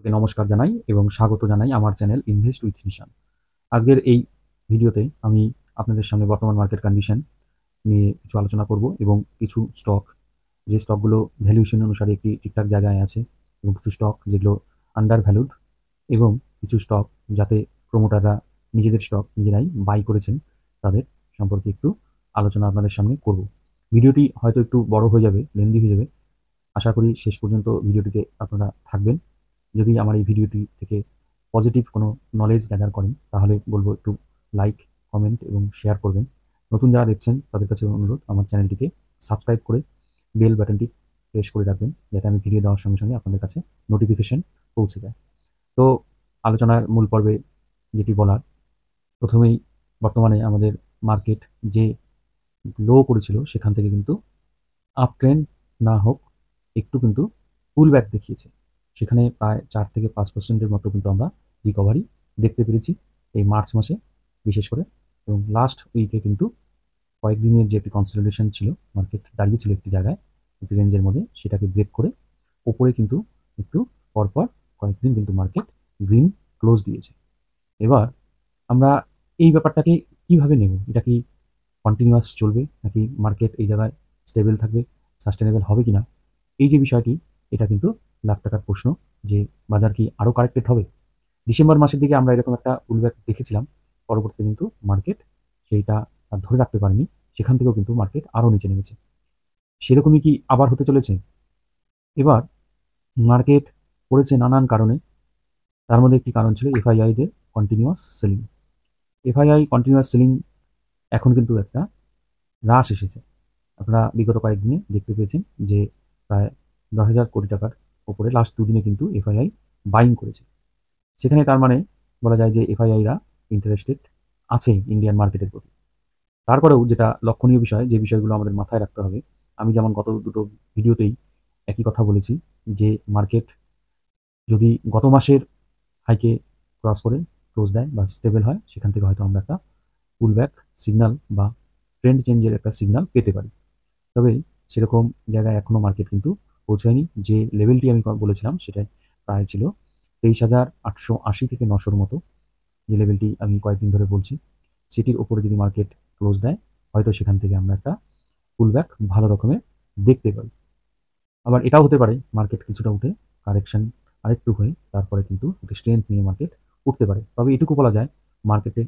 সকলকে নমস্কার জানাই এবং স্বাগত জানাই আমার চ্যানেল ইনভেস্ট উইথ নিশান। আজকের এই ভিডিওতে আমি আপনাদের সামনে বর্তমান মার্কেট কন্ডিশন নিয়ে কিছু আলোচনা করব এবং কিছু স্টক, যে স্টকগুলো ভ্যালুয়েশন অনুসারে একটি ঠিকঠাক জায়গায় আছে এবং কিছু স্টক যেগুলো আন্ডার ভ্যালুড এবং কিছু স্টক যাতে প্রমোটাররা নিজেদের স্টক নিজেরাই বাই করেছেন তাদের সম্পর্কে একটু আলোচনা আপনাদের সামনে করব। ভিডিওটি হয়তো একটু বড় হয়ে যাবে, লেন্দি হয়ে যাবে। আশা করি শেষ পর্যন্ত ভিডিওটিতে আপনারা থাকবেন। যদি আমার এই ভিডিওটি থেকে পজিটিভ কোনো নলেজ গ্যাদার করেন তাহলে বলবো একটু লাইক, কমেন্ট এবং শেয়ার করবেন। নতুন যারা দেখছেন তাদের কাছে অনুরোধ আমার চ্যানেলটিকে সাবস্ক্রাইব করে বেল বাটনটি প্রেস করে রাখবেন যাতে আমি ভিডিও দেওয়ার সঙ্গে সঙ্গে আপনাদের কাছে নোটিফিকেশন পৌঁছে যায়। তো আলোচনার মূল পর্বে যেটি বলার, প্রথমেই বর্তমানে আমাদের মার্কেট যে লো করেছিল সেখান থেকে কিন্তু আপ ট্রেন্ড না হোক একটু কিন্তু পুল ব্যাক দেখিয়েছে। সেখানে প্রায় 4 থেকে 5% মতো কিন্তু আমরা রিকভারি দেখতে পেরেছি এই মার্চ মাসে বিশেষ করে, এবং লাস্ট উইকে কিন্তু কয়েকদিনের যে একটি কনসলিডেশন ছিল, মার্কেট দাঁড়িয়েছিল একটি জায়গায় একটি রেঞ্জের মধ্যে, সেটাকে ব্রেক করে ওপরে কিন্তু একটু পরপর কয়েকদিন কিন্তু মার্কেট গ্রিন ক্লোজ দিয়েছে। এবার আমরা এই ব্যাপারটাকে কিভাবে নেব? এটা কি কন্টিনিউয়াস চলবে নাকি মার্কেট এই জায়গায় স্টেবল থাকবে, সাস্টেনেবল হবে কিনা? এই যে বিষয়টি, এটা কিন্তু লাখ টাকার প্রশ্ন যে বাজার কি আরও কারেক্টেড হবে? ডিসেম্বর মাসের দিকে আমরা এরকম একটা পুলব্যাক দেখেছিলাম, পরবর্তীতে কিন্তু মার্কেট সেইটা আর ধরে রাখতে পারেনি, সেখান থেকেও কিন্তু মার্কেট আরও নিচে নেমেছে। সেরকমই কি আবার হতে চলেছে? এবার মার্কেট পড়েছে নানান কারণে, তার মধ্যে একটি কারণ ছিল এফআইআইদের continuous selling. FII continuous selling এখন কিন্তু একটা হ্রাস এসেছে। আপনারা বিগত কয়েকদিনে দেখতে পেয়েছেন যে প্রায় 10,000 কোটি টাকার ওপরে লাস্ট দুদিনে কিন্তু এফআইআই বাইং করেছে। সেখানে তার মানে বলা যায় যে এফআইআইরা ইন্টারেস্টেড আছে ইন্ডিয়ান মার্কেটের প্রতি। তারপরেও যেটা লক্ষণীয় বিষয়, যে বিষয়গুলো আমাদের মাথায় রাখতে হবে, আমি যেমন গত দুটো ভিডিওতেই একই কথা বলেছি যে মার্কেট যদি গত মাসের হাইকে ক্রস করে ক্লোজ দেয় বা স্টেবল হয়, সেখান থেকে হয়তো আমরা একটা পুলব্যাক সিগন্যাল বা ট্রেন্ড চেঞ্জের একটা সিগন্যাল পেতে পারি। তবে সেরকম জায়গায় এখনও মার্কেট কিন্তু পৌঁছায়নি। যে লেভেলটি আমি বলেছিলাম সেটা প্রায় ছিল 23,880 থেকে 900-র মতো, যে লেভেলটি আমি কয়েকদিন ধরে বলছি, সেটির ওপরে যদি মার্কেট ক্লোজ দেয় হয়তো সেখান থেকে আমরা একটা পুলব্যাক ভালো রকমের দেখতে পাই। আবার এটাও হতে পারে মার্কেট কিছুটা উঠে কারেকশন আরেকটু হয়ে তারপরে কিন্তু একটু স্ট্রেংথ নিয়ে মার্কেট উঠতে পারে। তবে এটুকু বলা যায়, মার্কেটে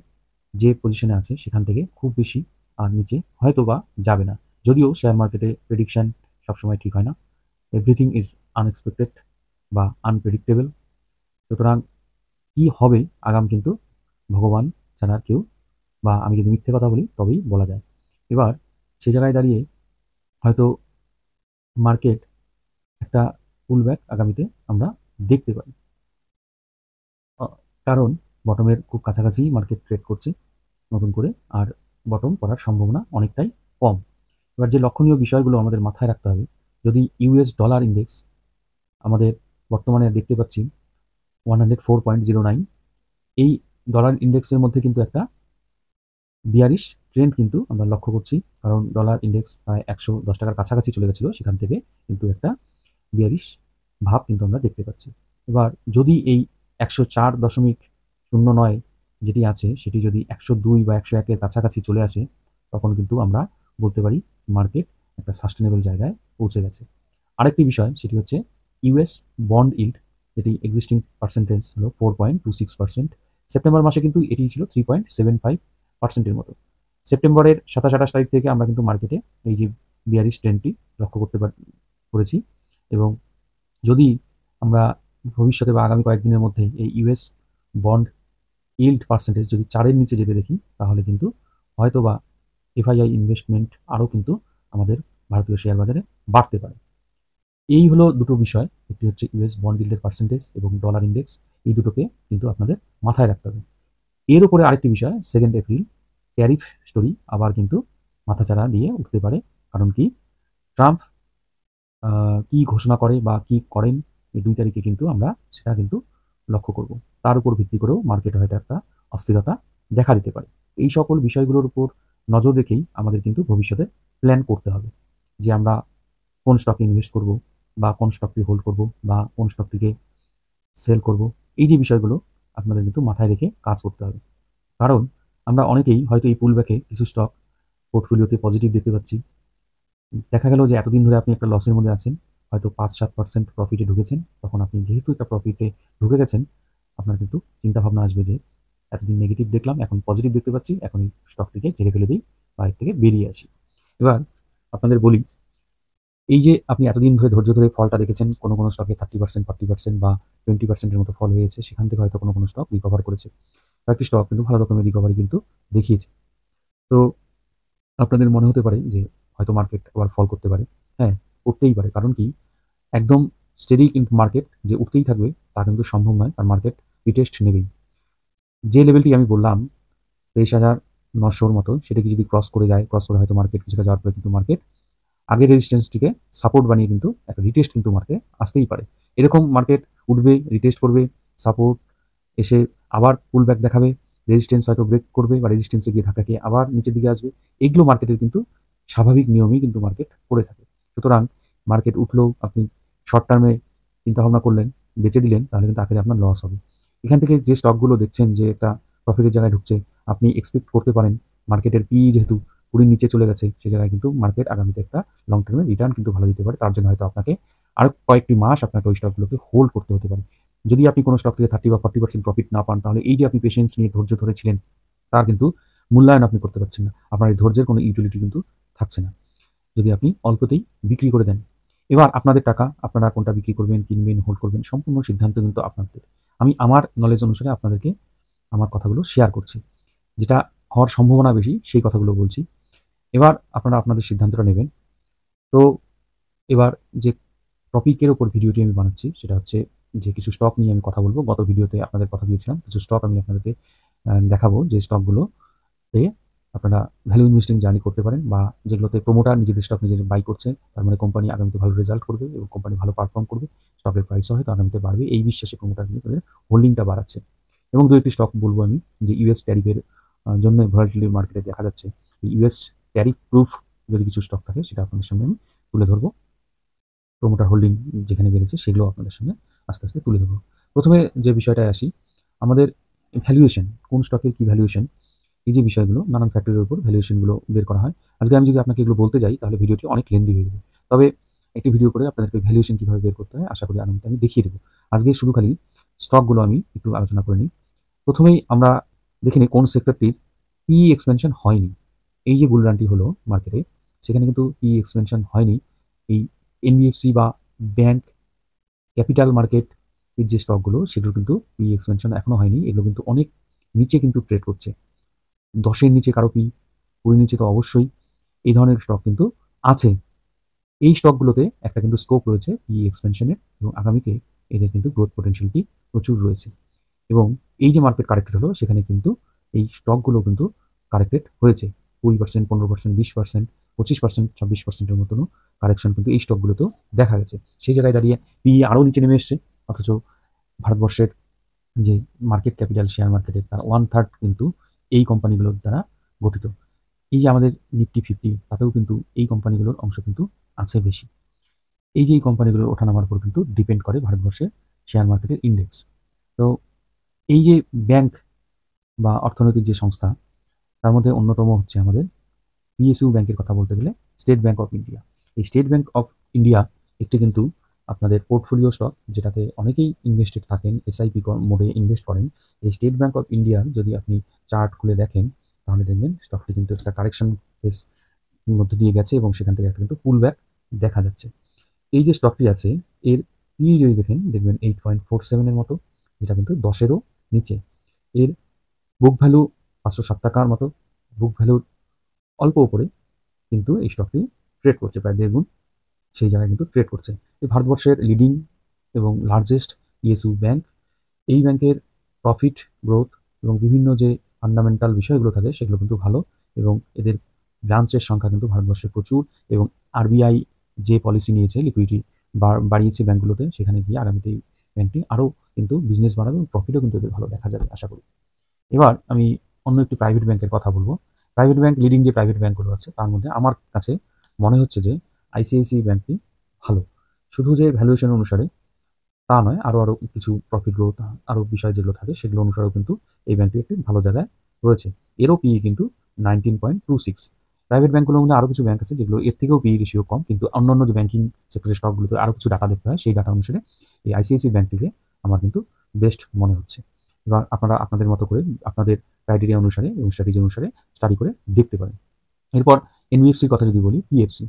যে পজিশনে আছে সেখান থেকে খুব বেশি আর নিচে হয়তো বা যাবে না। যদিও শেয়ার মার্কেটে প্রেডিকশন সবসময় ঠিক হয় না, এভরিথিং ইজ আনএক্সপেক্টেড বা আনপ্রেডিক্টেবল। সুতরাং কি হবে আগাম কিন্তু ভগবান ছাড়া কেউ, বা আমি যদি মিথ্যে কথা বলি তবেই বলা যায়। এবার সে জায়গায় দাঁড়িয়ে হয়তো মার্কেট একটা পুলব্যাক আগামীতে আমরা দেখতে পাই, কারণ বটমের খুব কাছাকাছি মার্কেট ট্রেড করছে নতুন করে, আর বটম করার সম্ভাবনা অনেকটাই কম। এবার যে লক্ষণীয় বিষয়গুলো আমাদের মাথায় রাখতে হবে, যদি ইউএস ডলার ইন্ডেক্স আমাদের বর্তমানে দেখতে পাচ্ছি 104.09, এই ডলার ইন্ডেক্সের মধ্যে কিন্তু একটা বিয়ারিশ ট্রেন্ড কিন্তু আমরা লক্ষ্য করছি, কারণ ডলার ইন্ডেক্স প্রায় 110 টাকার কাছাকাছি চলে গেছিলো, সেখান থেকে কিন্তু একটা বিয়ারিশ ভাব কিন্তু আমরা দেখতে পাচ্ছি। এবার যদি এই 104.09 যেটি আছে সেটি যদি 102 বা 101-এর কাছাকাছি চলে আসে, তখন কিন্তু আমরা বলতে পারি মার্কেট একটা সাস্টেনেবল জায়গায় পৌঁছে গেছে। আরেকটি বিষয় সেটি হচ্ছে ইউএস বন্ড ইল্ড, যেটি এক্সিস্টিং পার্সেন্টেজ হলো 4.26%। সেপ্টেম্বর মাসে কিন্তু এটি ছিল 3.75%-এর মতো। সেপ্টেম্বরের 27-28 তারিখ থেকে আমরা কিন্তু মার্কেটে এই যে বিয়ারিশ ট্রেন্ডটি লক্ষ্য করতে করেছি, এবং যদি আমরা ভবিষ্যতে বা আগামী কয়েকদিনের মধ্যে এই ইউএস বন্ড ইল্ড পার্সেন্টেজ যদি 4-এর নিচে যেতে দেখি, তাহলে কিন্তু হয়তো বা এফআইআই ইনভেস্টমেন্ট আরও কিন্তু আমাদের ভারতীয় শেয়ার বাজারে বাড়তে পারে। এই হলো দুটো বিষয়, একটি হচ্ছে ইউএস বন্ড ইল্ডের পার্সেন্টেজ এবং ডলার ইন্ডেক্স, এই দুটোকে কিন্তু আপনাদের মাথায় রাখতে হবে। এর উপরে আরেকটি বিষয়, 2 এপ্রিল ট্যারিফ স্টোরি আবার কিন্তু মাথাচাড়া দিয়ে উঠতে পারে। কারণ কি, ট্রাম্প কি ঘোষণা করে বা কি করেন এই 2 তারিখে কিন্তু আমরা সেটা কিন্তু লক্ষ্য করব। তার উপর ভিত্তি করেও মার্কেটে হয়তো একটা অস্থিরতা দেখা দিতে পারে। এই সকল বিষয়গুলোর উপর নজর রেখেই আমাদের কিন্তু ভবিষ্যতে প্ল্যান করতে হবে যে আমরা কোন স্টকে ইনভেস্ট করব, বা কোন স্টকটি হোল্ড করব, বা কোন স্টকটিকে সেল করব, এই যে বিষয়গুলো আপনাদের কিন্তু মাথায় রেখে কাজ করতে হবে। কারণ আমরা অনেকেই হয়তো এই পুলব্যাকে কিছু স্টক পোর্টফোলিওতে পজিটিভ দেখতে পাচ্ছি। দেখা গেল যে এতদিন ধরে আপনি একটা লসের মধ্যে আছেন, হয়তো ৫-৭% প্রফিটে ঢুকেছেন। তখন আপনি যেহেতু একটা প্রফিটে ঢুকে গেছেন, আপনার কিন্তু চিন্তাভাবনা আসবে যে এতদিন নেগেটিভ দেখলাম, এখন পজিটিভ দেখতে পাচ্ছি, এখন এই স্টকটিকে ঝেড়ে ফেলে দিই বা এর থেকে বেরিয়ে আসি। এবার আপনাদের বলি, এই যে আপনি এতদিন ধরে ধৈর্য ধরে ফলটা দেখেছেন, কোনো স্টকে 30%, 40% বা 20% এর মতো ফল হয়েছে। সেখান থেকে হয়তো কোনো স্টক রিকভার করেছে। কয়েকটি স্টক কিন্তু ভালো রকমের রিকভারি কিন্তু দেখিয়েছে। তো আপনাদের মনে হতে পারে যে হয়তো মার্কেট আবার ফল করতে পারে। হ্যাঁ, করতেই পারে। কারণ কি? একদম স্টেডি কিন্তু মার্কেট যে উঠতেই থাকবে তা কিন্তু সম্ভব নয়। আর মার্কেট রিটেস্ট নেবেই। যে লেভেলটি আমি বললাম ২৩,৯০০ মতো, সেটাকে যদি ক্রস করে যায়, ক্রস করে হয়তো মার্কেট কিছুটা যাওয়ার পরে কিন্তু মার্কেট আগের রেজিস্ট্যান্সটিকে সাপোর্ট বানিয়ে কিন্তু একটা রিটেস্ট কিন্তু মার্কেটে আসতেই পারে। এরকম মার্কেট উঠবে, রিটেস্ট করবে, সাপোর্ট এসে আবার পুলব্যাক দেখাবে, রেজিস্ট্যান্স হয়তো ব্রেক করবে বা রেজিস্ট্যান্সে গিয়ে ধাক্কা খেয়ে আবার নিচের দিকে আসবে। এগুলো মার্কেটের কিন্তু স্বাভাবিক নিয়মেই কিন্তু মার্কেট করে থাকে। সুতরাং মার্কেট উঠলেও আপনি শর্ট টার্মে চিন্তাভাবনা করলেন, বেচে দিলেন, তাহলে কিন্তু আখেরে আপনার লস হবে। এখান থেকে যে স্টকগুলো দেখছেন যে একটা প্রফিটের জায়গায় ঢুকছে, আপনি এক্সপেক্ট করতে পারেন মার্কেটের যেহেতু ২০ নিচে চলে গেছে, সে জায়গায় কিন্তু মার্কেট আগামীতে একটা লং টার্মে রিটার্ন কিন্তু ভালো দিতে পারে। তার জন্য হয়তো আপনাকে আরো কয়েকটি মাস আপনাকে ওই স্টকগুলোকে হোল্ড করতে হতে পারে। যদি আপনি কোনো স্টক থেকে 30 বা 40% প্রফিট না পান, তাহলে এই যে আপনি পেশেন্স নিয়ে ধৈর্য ধরেছিলেন, তার কিন্তু মূল্যায়ন আপনি করতে পারছেন না। আপনার এই ধৈর্যের কোনো ইউটিলিটি কিন্তু থাকছে না। যদি আপনি অল্পতেই বিক্রি করে দেন। এবার আপনাদের টাকা, আপনারা কোনটা বিক্রি করবেন, কিনবেন, হোল্ড করবেন, সম্পূর্ণ সিদ্ধান্ত কিন্তু আপনাদের। আমি আমার নলেজ অনুসারে আপনাদেরকে আমার কথাগুলো শেয়ার করছি। যেটা হওয়ার সম্ভাবনা বেশি, সেই কথাগুলো বলছি। এবার আপনারা আপনাদের সিদ্ধান্তটা নেবেন। তো এবার যে টপিকের উপর ভিডিওটি আমি বানাচ্ছি, সেটা হচ্ছে যে কিছু স্টক নিয়ে আমি কথা বলব। গত ভিডিওতে আপনাদের কথা দিয়েছিলাম। কিছু স্টক আমি আপনাদেরকে দেখাবো, যে স্টকগুলোতে আপনারা ভ্যালু ইনভেস্টিং জার্নি করতে পারেন, বা যেগুলোতে প্রোমোটার নিজেদের স্টক নিজে বাই করছে। তার মানে কোম্পানি আগামীতে ভালো রেজাল্ট করবে এবং কোম্পানি ভালো পারফর্ম করবে। স্টকের প্রাইসও হয়তো আগামীতে বাড়বে। এই বিশ্বাসে প্রোমোটার কিন্তু তাদের হোল্ডিংটা বাড়াচ্ছে। এবং ২-১ টি স্টক বলব আমি, যে ইউএস ট্যারিফের জন্য ভলাটিলিটি মার্কেটে দেখা যাচ্ছে। এই ইউএস ট্যারিফ প্রুফ যদি কিছু স্টক থাকে, সেটা আপনাদের সামনে আমি তুলে ধরব। প্রোমোটার হোল্ডিং যেখানে বেড়েছে, সেগুলো আপনাদের সামনে আস্তে, আস্তে তুলে ধরব। ১ম এ যে বিষয়টায় আসি, আমাদের ভ্যালুয়েশন, কোন স্টকের কি ভ্যালুয়েশন, এই যে বিষয়গুলো নানান ফ্যাক্টরের উপর ভ্যালুয়েশনগুলো বের করা হয়। আজকে আমি যদি আপনাকে এগুলো বলতে যাই, তাহলে ভিডিওটি অনেক লেন্দি হয়ে যাবে। তবে একটি ভিডিও করে আপনাদেরকে ভ্যালুয়েশন কিভাবে বের করতে হয়, আশা করি আগামীতে আমি দেখিয়ে দেব। আজকে শুধু খালি স্টকগুলো আমি একটু আলোচনা করে নিই। ১ম এই আমরা দেখে নিই কোন সেক্টরটির PE এক্সপেনশন হয়নি। এই যে বুল রানটি হলো মার্কেটে, সেখানে কিন্তু PE এক্সপেনশন হয়নি। এই NBFC বা ব্যাংক, ক্যাপিটাল মার্কেট এর যে স্টকগুলো, সেগুলোর কিন্তু PE এক্সপেনশন এখনো হয়নি। এগুলো কিন্তু অনেক নিচে কিন্তু ট্রেড করছে। ১০ এর নিচে কারো PE, ২০ নিচে তো অবশ্যই। এই ধরনের স্টক কিন্তু আছে। এই স্টকগুলোতে একটা কিন্তু স্কোপ রয়েছে PE এক্সপেনশনের, এবং আগামীতে এদের কিন্তু গ্রোথ পটেনশিয়ালটি প্রচুর রয়েছে। এবং এই যে মার্কেট কারেক্টেড হলো, সেখানে কিন্তু এই স্টকগুলো কিন্তু কারেক্টেড হয়েছে। 20%, 15%, 20%, 25%, 26% এর মতনও কারেকশন কিন্তু এই স্টকগুলোতেও দেখা গেছে। সেই জায়গায় দাঁড়িয়ে PE আরও নিচে নেমে এসছে। অথচ ভারতবর্ষের যে মার্কেট ক্যাপিটাল শেয়ার মার্কেটের তার 1/3 কিন্তু এই কোম্পানিগুলোর দ্বারা গঠিত। এই যে আমাদের নিফটি 50, তাতেও কিন্তু এই কোম্পানিগুলোর অংশ কিন্তু আছে বেশি। এই যে এই কোম্পানিগুলোর ওঠানামার উপর কিন্তু ডিপেন্ড করে ভারতবর্ষের শেয়ার মার্কেটের ইন্ডেক্স। তো এই যে ব্যাংক বা অর্থনৈতিক যে সংস্থা, তার মধ্যে অন্যতম হচ্ছে আমাদের PSU ব্যাংকের কথা বলতে গেলে স্টেট ব্যাংক অফ ইন্ডিয়া। এই স্টেট ব্যাংক অফ ইন্ডিয়া একটি কিন্তু আপনাদের পোর্টফোলিও স্টক, যেটাতে অনেকেই ইনভেস্টেড থাকেন, SIP মোডে ইনভেস্ট করেন। এই স্টেট ব্যাংক অফ ইন্ডিয়ার যদি আপনি চার্ট খুলে দেখেন, তাহলে দেখবেন স্টকটি কিন্তু একটা কারেকশন ফেজ মধ্য দিয়ে গেছে, এবং সেখান থেকে একটা কিন্তু পুল ব্যাক দেখা যাচ্ছে। এই যে স্টকটি আছে, এর PE যদি দেখবেন 8.47 এর মতো, যেটা কিন্তু 10 এরও নিচে। এর বুক ভ্যালু 507 টাকার মতো। বুক ভ্যালুর অল্প উপরে কিন্তু এই স্টকটি ট্রেড করছে, প্রায় 1.5 গুণ সেই জায়গায় কিন্তু ট্রেড করছে। এই ভারতবর্ষের লিডিং এবং লার্জেস্ট PSU ব্যাংক। এই ব্যাংকের প্রফিট গ্রোথ এবং বিভিন্ন যে ফান্ডামেন্টাল বিষয়গুলো থাকে, সেগুলো কিন্তু ভালো, এবং এদের ব্রাঞ্চের সংখ্যা কিন্তু ভারতবর্ষে প্রচুর। এবং RBI যে পলিসি নিয়েছে, লিকুইডিটি বাড়িয়েছে ব্যাংকগুলোতে, সেখানে গিয়ে আগামীতে এই ব্যাংকটি আরও কিন্তু বিজনেস বাড়াবে এবং প্রফিটও কিন্তু এদের ভালো দেখা যাবে আশা করি। এবার আমি অন্য একটি প্রাইভেট ব্যাংকের কথা বলব। প্রাইভেট ব্যাংক, লিডিং যে প্রাইভেট ব্যাংকগুলো আছে, তার মধ্যে আমার কাছে মনে হচ্ছে যে ICICI ব্যাংকটি ভালো। শুধু যে ভ্যালুয়েশন অনুসারে তা নয়, আরও কিছু প্রফিট গ্রোথ আরও বিষয় যেগুলো থাকে সেগুলো অনুসারেও কিন্তু এই ব্যাংকটি একটি ভালো জায়গায় রয়েছে। এরও পিই কিন্তু 19.26। প্রাইভেট ব্যাংকগুলোর মধ্যে আরও কিছু ব্যাংক আছে যেগুলো এর থেকেও পিই রেশিও কম, কিন্তু অন্যান্য যে ব্যাংকিং সেক্টরের স্টকগুলোতে আরও কিছু ডাটা দেখতে হয়, সেই ডাটা অনুসারে এই আইসিআইসি ব্যাংকটিকে আমার কিন্তু বেস্ট মনে হচ্ছে। এবার আপনারা আপনাদের মতো করে আপনাদের ক্রাইটেরিয়া অনুসারে এবং স্ট্র্যাটেজি অনুসারে স্টাডি করে দেখতে পারেন। এরপর এনবিএফসির কথা যদি বলি, পিএফসি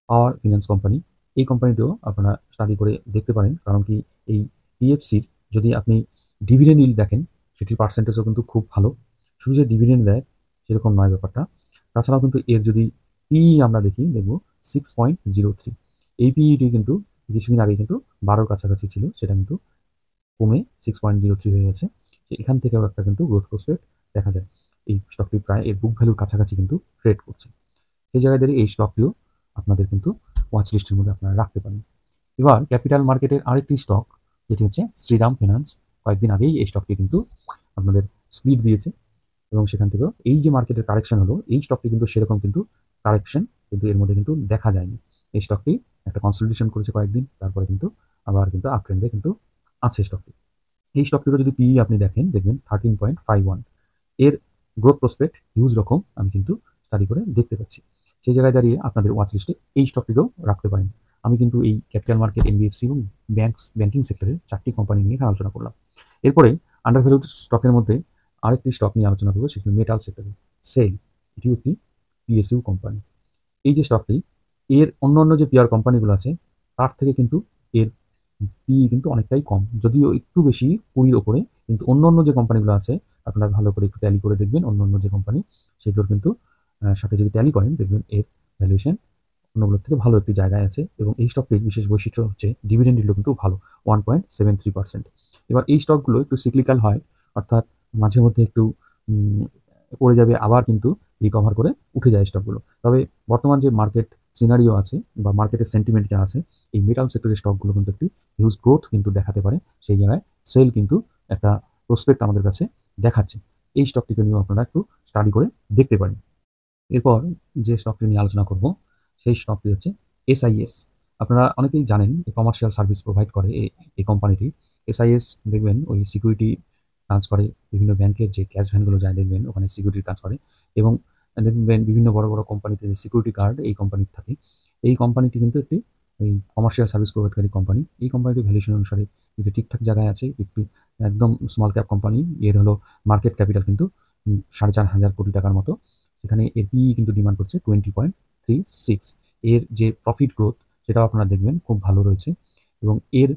পাওয়ার ফিন্যান্স কোম্পানি, এই কোম্পানিটিও আপনারা স্টাডি করে দেখতে পারেন। কারণ কি, এই পিএফসির যদি আপনি ডিভিডেন্ড ইল্ড দেখেন, সেটির পার্সেন্টেজও কিন্তু খুব ভালো। শুধু যে ডিভিডেন্ড দেয় সেরকম নয় ব্যাপারটা, তাছাড়াও কিন্তু এর যদি পিই আমরা দেখি, দেখব 6.03। এই পিইটি কিন্তু কিছুদিন আগে কিন্তু 12 কাছাকাছি ছিল, সেটা কিন্তু কমে 6.03 হয়ে গেছে। এখান থেকেও একটা কিন্তু গ্রোথ প্রসপেক্ট দেখা যায়। এই স্টকটি প্রায় এর বুক ভ্যালুর কাছাকাছি কিন্তু ট্রেড করছে। সেই জায়গায় দাঁড়িয়ে এই স্টকটিও আপনাদের কিন্তু ওয়াচ লিস্টের মধ্যে আপনারা রাখতে পারেন। এবার ক্যাপিটাল মার্কেটের আরেকটি স্টক, যেটি হচ্ছে শ্রীরাম ফিনান্স। কয়েকদিন আগেই এই স্টকটি কিন্তু আপনাদের স্প্লিট দিয়েছে এবং সেখান থেকেও এই যে মার্কেটের কারেকশন হলো, এই স্টকটি কিন্তু সেরকম কিন্তু কারেকশন কিন্তু এর মধ্যে কিন্তু দেখা যায়নি। এই স্টকটি একটা কনসলিডেশন করেছে কয়েকদিন, তারপরে কিন্তু আবার কিন্তু আপ ট্রেন্ডে কিন্তু আছে স্টকটি। এই স্টকটিরও যদি পিই আপনি দেখবেন 13.51। এর গ্রোথ প্রসপেক্ট হিউজ রকম আমি কিন্তু স্টাডি করে দেখতে পাচ্ছি। সেই জায়গায় দাঁড়িয়ে আপনাদের ওয়াচ লিস্টে এই স্টকটিকেও রাখতে পারেন। আমি কিন্তু এই ক্যাপিটাল মার্কেট, এনবিএফসি এবং ব্যাংকিং সেক্টরের 4টি কোম্পানি নিয়ে এখানে আলোচনা করলাম। এরপরে আন্ডার ভ্যালুড স্টকের মধ্যে আরেকটি স্টক নিয়ে আলোচনা করবো, সেটি মেটাল সেক্টরে সেল। এটিও একটি পিএসইউ কোম্পানি। এই যে স্টকটি, এর অন্যান্য যে পিআর কোম্পানিগুলো আছে তার থেকে কিন্তু এর পিই কিন্তু অনেকটাই কম, যদিও একটু বেশি 20-র ওপরে, কিন্তু অন্য যে কোম্পানিগুলো আছে আপনারা ভালো করে একটু ট্যালি করে দেখবেন। অন্য যে কোম্পানি সেগুলোর কিন্তু সাথে যদি ট্যালি করেন, দেখবেন এর ভ্যালুয়েশন অন্যগুলোর থেকে ভালো একটি জায়গায় আছে। এবং এই স্টকটির বিশেষ বৈশিষ্ট্য হচ্ছে ডিভিডেন্ড ইল্ডও কিন্তু ভালো, 1.73%। এবার এই স্টকগুলো একটু সিক্লিক্যাল হয়, অর্থাৎ মাঝে মধ্যে একটু পড়ে যাবে, আবার কিন্তু রিকভার করে উঠে যায় স্টকগুলো। তবে বর্তমান যে মার্কেট সিনারিও আছে বা মার্কেটের সেন্টিমেন্ট যা আছে, এই মেটাল সেক্টরের স্টকগুলো কিন্তু একটি হিউজ গ্রোথ কিন্তু দেখাতে পারে। সেই জায়গায় সেল কিন্তু একটা প্রসপেক্ট আমাদের কাছে দেখাচ্ছে। এই স্টকটিকে নিয়েও আপনারা একটু স্টাডি করে দেখতে পারেন। এরপর যে স্টকটি নিয়ে আলোচনা করব, সেই স্টকটি হচ্ছে এসআইএস। আপনারা অনেকেই জানেন কমার্শিয়াল সার্ভিস প্রোভাইড করে এই কোম্পানিটি। এসআইএস দেখবেন ওই সিকিউরিটি কাজ করে, বিভিন্ন ব্যাংকের যে ক্যাশ ভ্যানগুলো যায় দেখবেন ওখানে সিকিউরিটির কাজ করে। এবং দেখবেন বিভিন্ন বড় বড় কোম্পানিতে যে সিকিউরিটি গার্ড এই কোম্পানির থাকে। এই কোম্পানিটি কিন্তু একটি এই কমার্শিয়াল সার্ভিস প্রোভাইডকারী কোম্পানি। এই কোম্পানিটির ভ্যালুয়েশন অনুসারে কিন্তু ঠিকঠাক জায়গায় আছে, একটি একদম স্মল ক্যাপ কোম্পানি। এর হলো মার্কেট ক্যাপিটাল কিন্তু 4,500 কোটি টাকার মতো। সেখানে এর পিই কিন্তু ডিমান্ড করছে 20.36। এর যে প্রফিট গ্রোথ সেটাও আপনারা দেখবেন খুব ভালো রয়েছে। এবং এর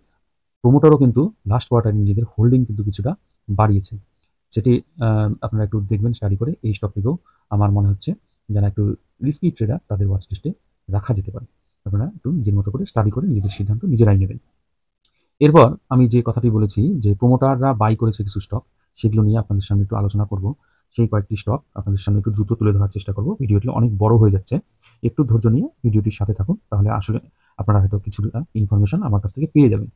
প্রোমোটারও কিন্তু লাস্ট কোয়ার্টারে নিজেদের হোল্ডিং কিন্তু কিছুটা বাড়িয়েছে। সেটি আপনারা একটু দেখবেন স্টাডি করে। এই স্টকটিকেও আমার মনে হচ্ছে যারা একটু রিস্কি ট্রেডার তাদের ওয়াচ লিস্টে রাখা যেতে পারে। আপনারা একটু নিজের মতো করে স্টাডি করে নিজেদের সিদ্ধান্ত নিজেরাই নেবেন। এরপর আমি যে কথাটি বলেছি যে প্রোমোটাররা বাই করেছে কিছু স্টক, সেগুলো নিয়ে আপনাদের সামনে একটু আলোচনা করব। সেই কয়েকটি স্টক আপনাদের সামনে একটু দ্রুত তুলে ধরার চেষ্টা করব। ভিডিওটি অনেক বড় হয়ে যাচ্ছে, একটু ধৈর্য নিয়ে ভিডিওটির সাথে থাকুন, তাহলে আসলে আপনারা হয়তো কিছুটা ইনফরমেশন আমার কাছ থেকে পেয়ে যাবেন।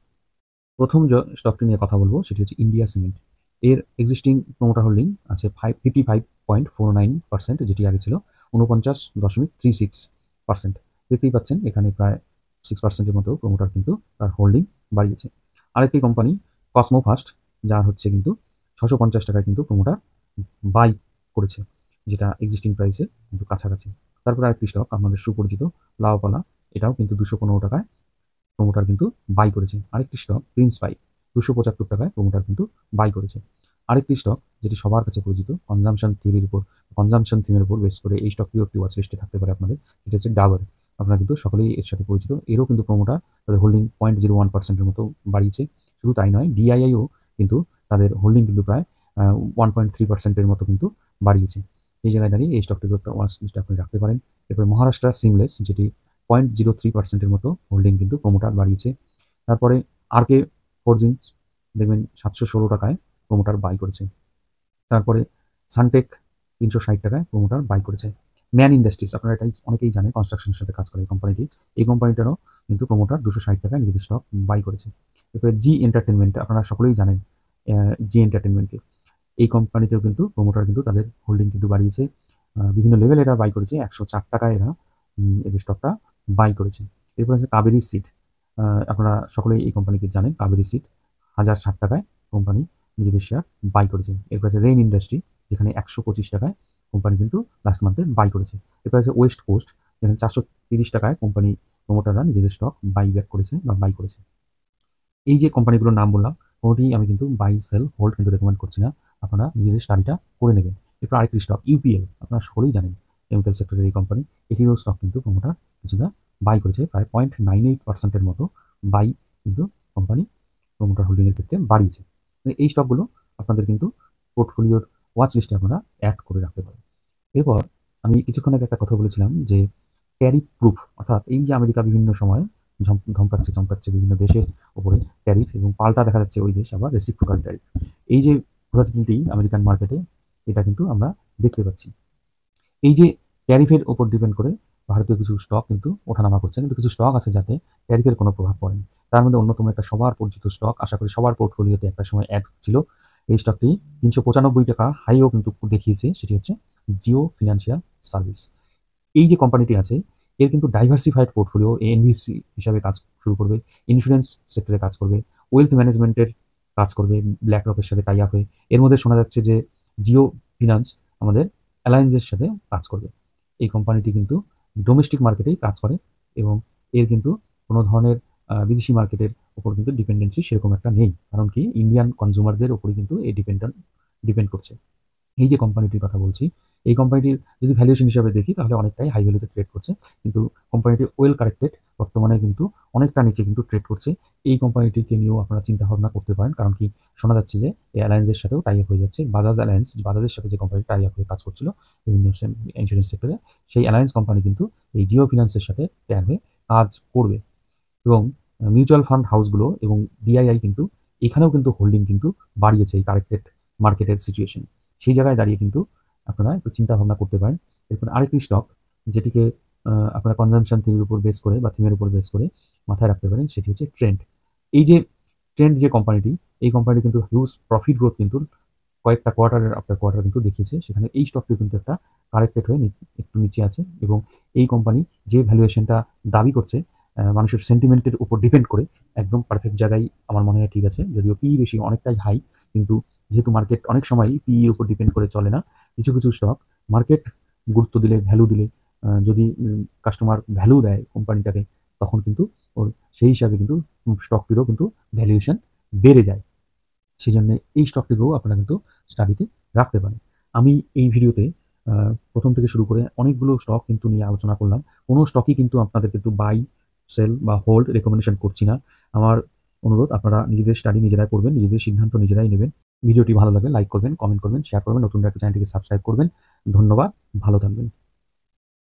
প্রথম যে স্টকটি নিয়ে কথা বলবো সেটি হচ্ছে ইন্ডিয়া সিমেন্ট। এর এক্সিস্টিং প্রোমোটার হোল্ডিং আছে 55.49%, যেটি আগে ছিল 49.36%। দেখতেই পাচ্ছেন এখানে প্রায় 6%-এর মতো প্রোমোটার কিন্তু তার হোল্ডিং বাড়িয়েছে। আরেকটি কোম্পানি কসমো ফাস্ট, যার হচ্ছে কিন্তু 650 টাকায় কিন্তু প্রোমোটার বাই করেছে, যেটা এক্সিস্টিং প্রাইসে কিন্তু কাছাকাছি। তারপরে আরেকটি স্টক আপনাদের সুপরিচিত লাওপালা, এটাও কিন্তু 215 টাকায় প্রোমোটার কিন্তু বাই করেছে। আরেকটি স্টক প্রিন্স পাই, 275 টাকায় প্রোমোটার কিন্তু বাই করেছে। আরেকটি স্টক যেটি সবার কাছে পরিচিত, কনজামশন থিমের উপর বেস করে এই স্টকটিও একটি ওয়াচ লিস্টে থাকতে পারে আপনাদের, যেটা হচ্ছে ডাবর। আপনারা কিন্তু সকলেই এর সাথে পরিচিত। এরও কিন্তু প্রোমোটার তাদের হোল্ডিং 0.01%-এর মতো বাড়িয়েছে। শুধু তাই নয়, ডিআইআইও কিন্তু তাদের হোল্ডিং কিন্তু প্রায় 1.3%-এর মতো কিন্তু বাড়িয়েছে। এই জায়গায় দাঁড়িয়ে এই স্টকটিকে একটা ওয়াচ লিস্টে আপনি রাখতে পারেন। এরপরে মহারাষ্ট্র সিমলেস, যেটি 0.03%-এর মতো হোল্ডিং কিন্তু প্রোমোটার বাড়িয়েছে। তারপরে আরকে ফরজিংস দেখবেন 716 টাকায় প্রোমোটার বাই করেছে। তারপরে সানটেক 360 টাকায় প্রোমোটার বাই করেছে। ম্যান ইন্ডাস্ট্রিজ, আপনারা এটাই অনেকেই জানেন, কনস্ট্রাকশনের সাথে কাজ করে এই কোম্পানিটি। এই কোম্পানিটারও কিন্তু প্রোমোটার 260 টাকায় নিজেদের স্টক বাই করেছে। এরপরে জি এন্টারটেনমেন্ট, আপনারা সকলেই জানেন জি এন্টারটেনমেন্টকে। এই কোম্পানিতেও কিন্তু প্রোমোটার কিন্তু তাদের হোল্ডিং কিন্তু বাড়িয়েছে। বিভিন্ন লেভেলে এরা বাই করেছে, 104 টাকায় এরা এদের স্টকটা বাই করেছে। এরপর হচ্ছে কাবেরী সিড। আপনারা সকলেই এই কোম্পানিকে জানেন, কাবেরী সিড 1060 টাকায় কোম্পানি নিজেদের শেয়ার বাই করেছে। এরপর আছে রেইন ইন্ডাস্ট্রি, যেখানে 125 টাকায় কোম্পানি কিন্তু লাস্ট মান্থে বাই করেছে। এরপর আছে ওয়েস্ট কোস্ট, যেখানে 430 টাকায় কোম্পানি প্রমোটাররা নিজেদের স্টক বাই ব্যাক করেছে বা বাই করেছে। এই যে কোম্পানিগুলোর নাম বললাম, কোনোটিই আমি কিন্তু বাই, সেল, হোল্ড কিন্তু রেকমেন্ড করছি না। আপনারা নিজেদের স্টাডিটা করে নেবেন। এরপর আরেকটি স্টক ইউপিএল, আপনারা সকলেই জানেন কেমিক্যাল সেক্টরের এই কোম্পানি। এটিরও স্টক কিন্তু প্রমোটার কিছুটা বাই করেছে, প্রায় 0.98% মতো বাই কিন্তু কোম্পানি প্রমোটার হোল্ডিংয়ের ক্ষেত্রে বাড়িয়েছে। এই স্টকগুলো আপনাদের কিন্তু পোর্টফোলিওর ওয়াচ লিস্টে আপনারা অ্যাড করে রাখতে পারেন। এরপর আমি কিছুক্ষণ আগে একটা কথা বলেছিলাম যে ট্যারিফ প্রুফ, অর্থাৎ এই যে আমেরিকা বিভিন্ন সময় চমকাচ্ছে বিভিন্ন দেশের উপরে ট্যারিফ, এবং পাল্টা দেখা যাচ্ছে ওই দেশ আবার রেসিপ্রোকাল ট্যারিফ। এই যে ভোলাটিলিটি আমেরিকান মার্কেটে, এটা কিন্তু আমরা দেখতে পাচ্ছি। এই যে ট্যারিফের উপর ডিপেন্ড করে ভারতীয় কিছু স্টক কিন্তু ওঠানামা করছে, কিন্তু কিছু স্টক আছে যাতে ট্যারিফের কোনো প্রভাব পড়েনি। তার মধ্যে অন্যতম একটা সবার পরিচিত স্টক, আশা করি সবার পোর্টফোলিওতে একটা সময় অ্যাড ছিল। এই স্টকটি 395 টাকা হাইও কিন্তু দেখিয়েছে, সেটি হচ্ছে জিও ফিনান্সিয়াল সার্ভিস। এই যে কোম্পানিটি আছে, এর কিন্তু ডাইভার্সিফাইড পোর্টফোলিও, এনবিএফসি হিসাবে কাজ শুরু করবে, ইন্স্যুরেন্স সেক্টরে কাজ করবে, ওয়েলথ ম্যানেজমেন্টের কাজ করবে ব্ল্যাক রকের সাথে টাই আপ হয়ে। এর মধ্যে শোনা যাচ্ছে যে জিও ফিনান্স আমাদের অ্যালায়েন্সের সাথে কাজ করবে। এই কোম্পানিটি কিন্তু ডোমেস্টিক মার্কেটেই কাজ করে, এবং এর কিন্তু কোনো ধরনের বিদেশি মার্কেটের উপর কিন্তু ডিপেন্ডেন্সি সেরকম একটা নেই, কারণ কি ইন্ডিয়ান কনজিউমারদের উপরে কিন্তু এই ডিপেন্ড করছে। এই যে কোম্পানিটির কথা বলছি, এই কোম্পানিটির যদি ভ্যালুয়েশন হিসাবে দেখি তাহলে অনেকটাই হাই ভ্যালুতে ট্রেড করছে, কিন্তু কোম্পানিটি ওয়েল কারেক্টেড, বর্তমানে কিন্তু অনেকটা নিচে কিন্তু ট্রেড করছে। এই কোম্পানিটিকে নিয়েও আপনারা চিন্তা ভাবনা করতে পারেন, কারণ কি শোনা যাচ্ছে যে এই অ্যালায়েন্সের সাথেও টাই আপ হয়ে যাচ্ছে। বাজাজ অ্যালায়েন্স, বাজাজের সাথে যে কোম্পানি টাই আপ হয়ে কাজ করছিল বিভিন্ন ইন্স্যুরেন্স সেক্টরে, সেই অ্যালায়েন্স কোম্পানি কিন্তু এই জিও ফিনান্সের সাথে ট্যাগ হয়ে কাজ করবে। এবং মিউচুয়াল ফান্ড হাউসগুলো এবং ডিআইআই কিন্তু এখানেও কিন্তু হোল্ডিং কিন্তু বাড়িয়েছে এই কারেক্টেড মার্কেটের সিচুয়েশন। সেই জায়গায় দাঁড়িয়ে কিন্তু আপনারা একটু চিন্তা ভাবনা করতে পারেন। এরপর আরেকটি স্টক যেটিকে আপনারা কনজাম্পশন থিমের উপর বেস করে বা থিমের উপর বেস করে মাথায় রাখতে পারেন, সেটি হচ্ছে ট্রেন্ড। এই যে ট্রেন্ড যে কোম্পানিটি, এই কোম্পানিটি কিন্তু হিউজ প্রফিট গ্রোথ কিন্তু কয়েকটা কোয়ার্টারের আফটার কোয়ার্টার কিন্তু দেখিয়েছে। সেখানে এই স্টকটি কিন্তু একটা কারেক্টেড হয়ে একটু নিচে আছে, এবং এই কোম্পানি যে ভ্যালুয়েশনটা দাবি করছে মানুষের সেন্টিমেন্টের উপর ডিপেন্ড করে একদম পারফেক্ট জায়গায় আমার মনে হয় ঠিক আছে। যদিও পি রেশিও অনেকটাই হাই, কিন্তু যেহেতু মার্কেট অনেক সময় পি এর উপর ডিপেন্ড করে চলে না, কিছু কিছু স্টক মার্কেট গুরুত্ব দিলে, ভ্যালু দিলে, যদি কাস্টমার ভ্যালু দেয় কোম্পানিটাকে, তখন কিন্তু ওর সেই হিসাবে কিন্তু স্টকটিরও কিন্তু ভ্যালুয়েশন বেড়ে যায়। সেই জন্য এই স্টকটিকেও আপনারা কিন্তু স্টাডিতে রাখতে পারেন। আমি এই ভিডিওতে প্রথম থেকে শুরু করে অনেকগুলো স্টক কিন্তু নিয়ে আলোচনা করলাম। কোনো স্টকই কিন্তু আপনাদের কিন্তু বাই, সেল বা হোল্ড রেকমেন্ডেশন করছি না। আমার অনুরোধ, আপনারা নিজেদের স্টাডি নিজেরাই করবেন, নিজেদের সিদ্ধান্ত নিজেরাই নেবেন। ভিডিওটি ভালো লাগলে লাইক করবেন, কমেন্ট করবেন, শেয়ার করবেন, নতুন একটা চ্যানেলটিকে সাবস্ক্রাইব করবেন। ধন্যবাদ, ভালো থাকবেন।